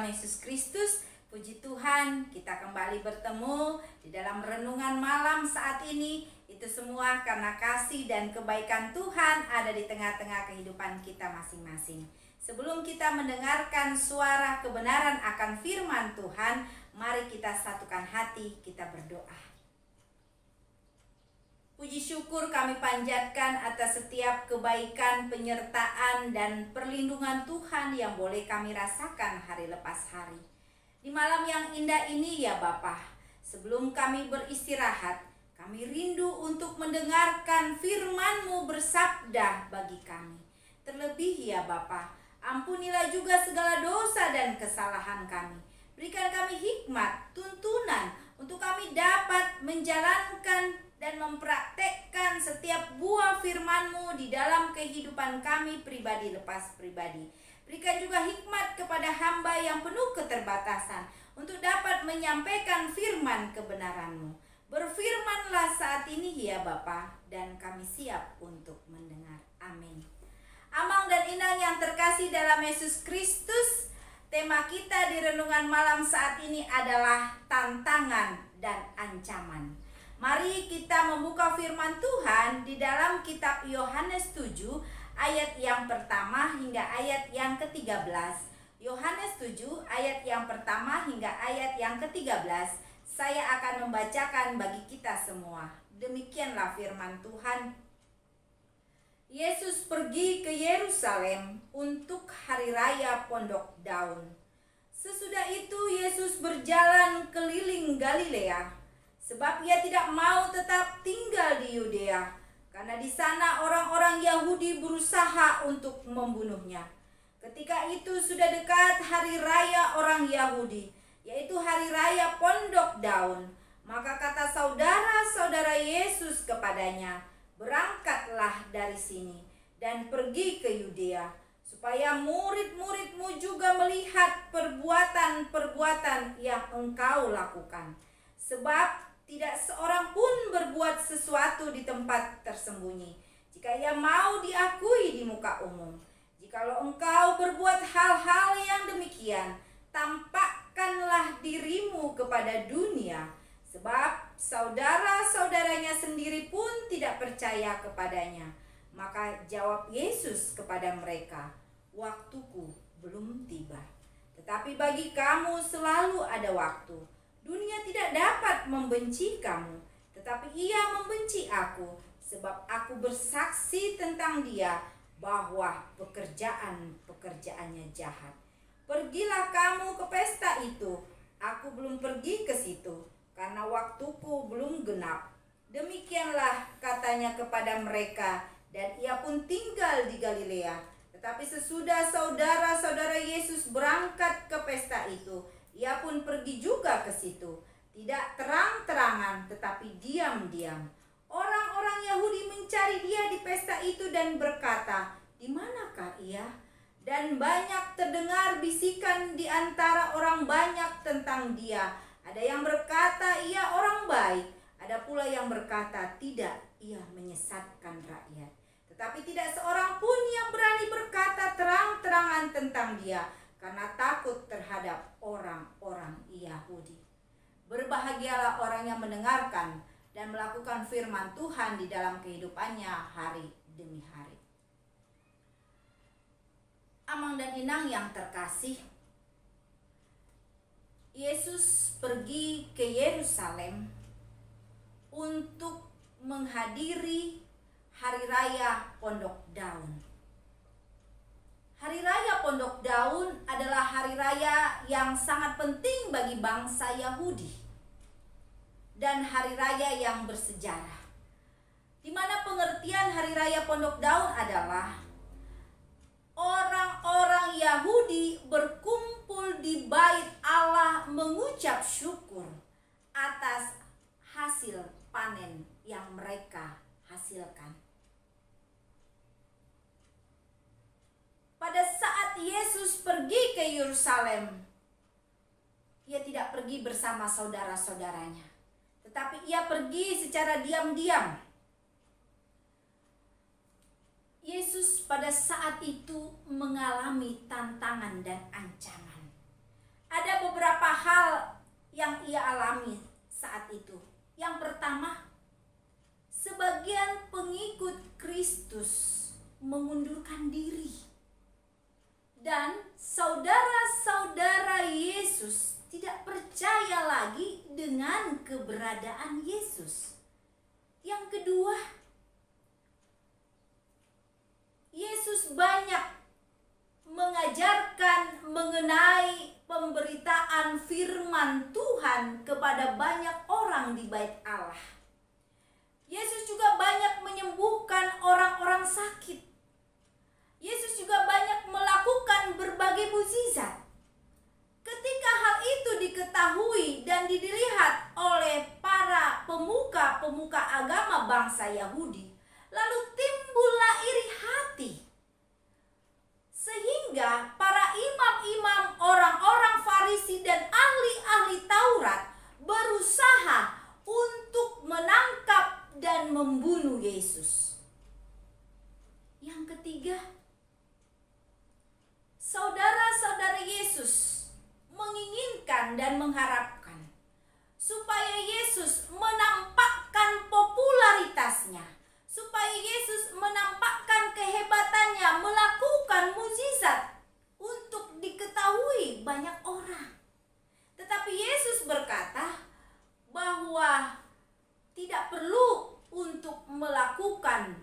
dalam Yesus Kristus. Puji Tuhan, kita kembali bertemu di dalam renungan malam saat ini. Itu semua karena kasih dan kebaikan Tuhan ada di tengah-tengah kehidupan kita masing-masing. Sebelum kita mendengarkan suara kebenaran akan firman Tuhan, mari kita satukan hati, kita berdoa. Puji syukur kami panjatkan atas setiap kebaikan, penyertaan, dan perlindungan Tuhan yang boleh kami rasakan hari lepas hari. Di malam yang indah ini ya Bapa, sebelum kami beristirahat, kami rindu untuk mendengarkan firman-Mu bersabda bagi kami. Terlebih ya Bapa, ampunilah juga segala dosa dan kesalahan kami. Berikan kami hikmat, tuntunan untuk kami dapat menjalankan dan mempraktekkan setiap buah firman-Mu di dalam kehidupan kami pribadi lepas pribadi. Berikan juga hikmat kepada hamba yang penuh keterbatasan untuk dapat menyampaikan firman kebenaran-Mu. Berfirmanlah saat ini ya Bapa, dan kami siap untuk mendengar. Amin. Amang dan inang yang terkasih dalam Yesus Kristus, tema kita di renungan malam saat ini adalah tantangan dan ancaman. Mari kita membuka firman Tuhan di dalam kitab Yohanes 7 ayat yang pertama hingga ayat yang ke-13. Yohanes 7 ayat yang pertama hingga ayat yang ke-13. Saya akan membacakan bagi kita semua. Demikianlah firman Tuhan. Yesus pergi ke Yerusalem untuk hari raya Pondok Daun. Sesudah itu Yesus berjalan keliling Galilea, sebab ia tidak mau tetap tinggal di Yudea, karena di sana orang-orang Yahudi berusaha untuk membunuhnya. Ketika itu sudah dekat hari raya orang Yahudi, yaitu hari raya Pondok Daun. Maka kata saudara-saudara Yesus kepadanya, "Berangkatlah dari sini dan pergi ke Yudea, supaya murid-murid-Mu juga melihat perbuatan-perbuatan yang Engkau lakukan. Sebab tidak seorang pun berbuat sesuatu di tempat tersembunyi, jika ia mau diakui di muka umum. Jikalau engkau berbuat hal-hal yang demikian, tampakkanlah dirimu kepada dunia." Sebab saudara-saudaranya sendiri pun tidak percaya kepadanya. Maka jawab Yesus kepada mereka, "Waktuku belum tiba. Tetapi bagi kamu selalu ada waktu. Dunia tidak dapat membenci kamu, tetapi ia membenci aku, sebab aku bersaksi tentang dia bahwa pekerjaannya jahat. Pergilah kamu ke pesta itu. Aku belum pergi ke situ, karena waktuku belum genap." Demikianlah katanya kepada mereka, dan ia pun tinggal di Galilea. Tetapi sesudah saudara-saudara Yesus berangkat ke pesta itu, ia pun pergi juga ke situ, tidak terang-terangan tetapi diam-diam. Orang-orang Yahudi mencari dia di pesta itu dan berkata, "Di manakah ia?" Dan banyak terdengar bisikan di antara orang banyak tentang dia. Ada yang berkata ia orang baik, ada pula yang berkata tidak, ia menyesatkan rakyat. Tetapi tidak seorang pun yang berani berkata terang-terangan tentang dia, karena takut terhadap orang-orang Yahudi. Berbahagialah orang yang mendengarkan dan melakukan firman Tuhan di dalam kehidupannya hari demi hari. Amang dan inang yang terkasih, Yesus pergi ke Yerusalem untuk menghadiri hari raya Pondok Daun. Hari raya Pondok Daun adalah hari raya yang sangat penting bagi bangsa Yahudi dan hari raya yang bersejarah, di mana pengertian hari raya Pondok Daun adalah orang-orang Yahudi berkumpul di bait Allah mengucap syukur atas hasil panen yang mereka hasilkan. Pada saat Yesus pergi ke Yerusalem, ia tidak pergi bersama saudara-saudaranya, tetapi ia pergi secara diam-diam. Yesus pada saat itu mengalami tantangan dan ancaman. Ada beberapa hal yang ia alami saat itu. Yang pertama, sebagian pengikut Kristus mengundurkan diri. Dan saudara-saudara Yesus tidak percaya lagi dengan keberadaan Yesus. Yang kedua, Yesus banyak mengajarkan mengenai pemberitaan firman Tuhan kepada banyak orang di bait Allah. Yesus juga banyak menyembuhkan orang-orang sakit. Yesus juga banyak melakukan berbagai mukjizat. Ketika hal itu diketahui dan dilihat oleh para pemuka-pemuka agama bangsa Yahudi, lalu timbullah iri hati. Sehingga para imam-imam, orang-orang Farisi dan ahli-ahli Taurat berusaha untuk menangkap dan membunuh Yesus. Yang ketiga, saudara-saudara Yesus menginginkan dan mengharapkan supaya Yesus menampakkan popularitasnya, supaya Yesus menampakkan kehebatannya, melakukan mukjizat untuk diketahui banyak orang. Tetapi Yesus berkata bahwa tidak perlu untuk melakukan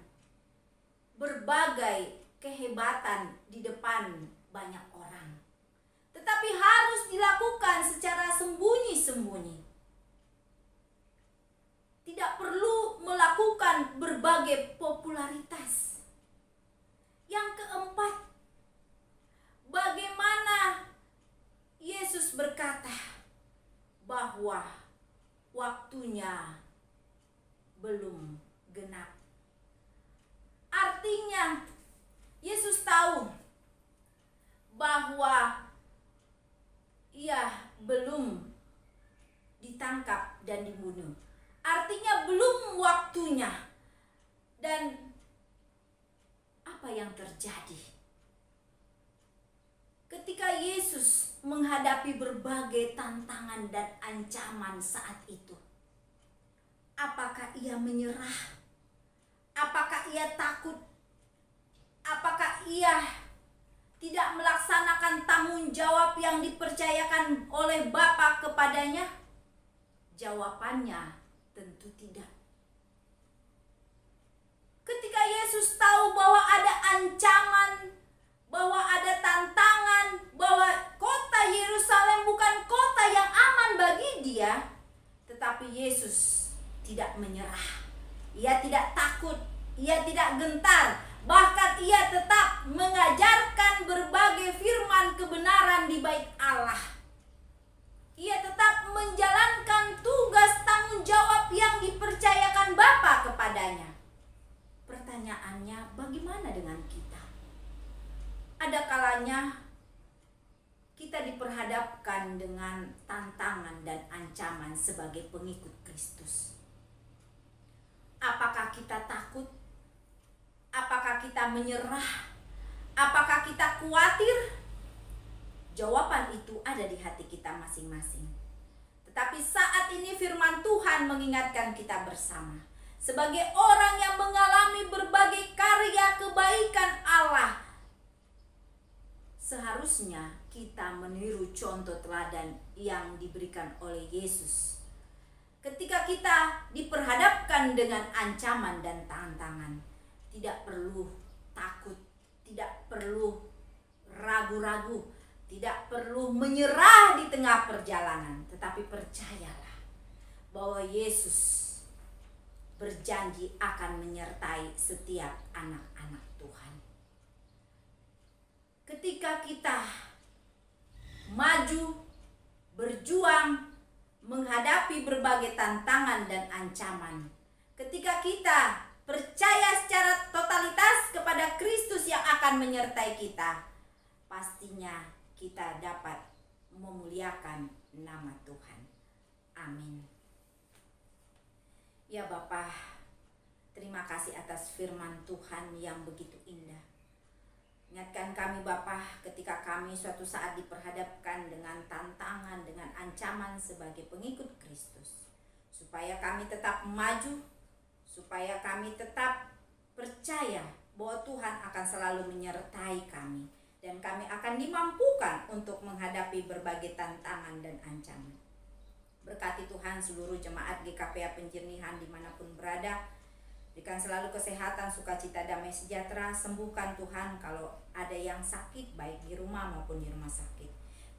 berbagai kehebatan di depan banyak orang, tetapi harus dilakukan secara sembunyi-sembunyi. Tidak perlu melakukan berbagai popularitas. Yang keempat, bagaimana Yesus berkata bahwa waktunya belum genap. Artinya Yesus tahu bahwa ia belum ditangkap dan dibunuh. Artinya belum waktunya. Dan apa yang terjadi? Ketika Yesus menghadapi berbagai tantangan dan ancaman saat itu, apakah ia menyerah? Apakah ia takut? Apakah ia tidak melaksanakan tanggung jawab yang dipercayakan oleh Bapa kepadanya? Jawabannya tentu tidak. Ketika Yesus tahu bahwa ada ancaman, bahwa ada tantangan, bahwa kota Yerusalem bukan kota yang aman bagi dia, tetapi Yesus tidak menyerah. Ia tidak takut, ia tidak gentar, bahkan ia tetap mengajarkan berbagai firman kebenaran di bait Allah. Ia tetap menjalankan tugas tanggung jawab yang dipercayakan Bapa kepadanya. Pertanyaannya, bagaimana dengan kita? Ada kalanya kita diperhadapkan dengan tantangan dan ancaman sebagai pengikut Kristus. Apakah kita takut? Apakah kita menyerah? Apakah kita khawatir? Jawaban itu ada di hati kita masing-masing. Tetapi saat ini firman Tuhan mengingatkan kita bersama, sebagai orang yang mengalami berbagai karya kebaikan Allah, seharusnya kita meniru contoh teladan yang diberikan oleh Yesus. Ketika kita diperhadapkan dengan ancaman dan tantangan, tidak perlu takut, tidak perlu ragu-ragu, tidak perlu menyerah di tengah perjalanan, tetapi percayalah bahwa Yesus berjanji akan menyertai setiap anak-anak Tuhan. Ketika kita maju, berjuang, menghadapi berbagai tantangan dan ancaman, ketika kita percaya secara totalitas kepada Kristus yang akan menyertai kita, pastinya kita dapat memuliakan nama Tuhan. Amin. Ya Bapa, terima kasih atas firman Tuhan yang begitu indah. Ingatkan kami Bapa ketika kami suatu saat diperhadapkan dengan tantangan, dengan ancaman sebagai pengikut Kristus. Supaya kami tetap maju, supaya kami tetap percaya bahwa Tuhan akan selalu menyertai kami. Dan kami akan dimampukan untuk menghadapi berbagai tantangan dan ancaman. Berkati Tuhan seluruh jemaat GKPA Penjernihan dimanapun berada. Berikan selalu kesehatan, sukacita, damai sejahtera. Sembuhkan Tuhan kalau ada yang sakit baik di rumah maupun di rumah sakit.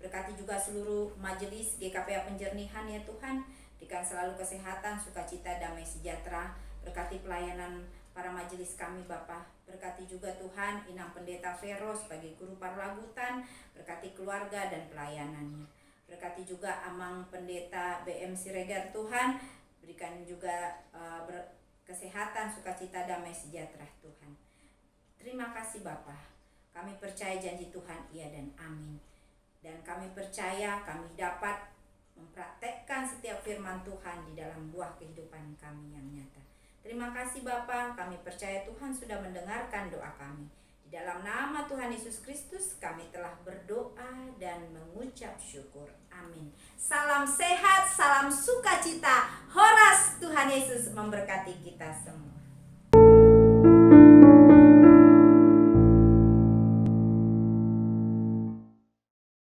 Berkati juga seluruh majelis GKPA Penjernihan ya Tuhan. Berikan selalu kesehatan, sukacita, damai sejahtera. Berkati pelayanan para majelis kami Bapa. Berkati juga Tuhan Inang Pendeta Vero sebagai guru parlagutan. Berkati keluarga dan pelayanannya. Berkati juga Amang Pendeta BM Siregar Tuhan. Berikan juga kesehatan, sukacita, damai sejahtera Tuhan. Terima kasih Bapa. Kami percaya janji Tuhan iya dan amin. Dan kami percaya kami dapat mempraktekkan setiap firman Tuhan di dalam buah kehidupan kami yang nyata. Terima kasih Bapa. Kami percaya Tuhan sudah mendengarkan doa kami. Di dalam nama Tuhan Yesus Kristus kami telah berdoa dan mengucap syukur. Amin. Salam sehat, salam sukacita. Horas, Tuhan Yesus memberkati kita semua.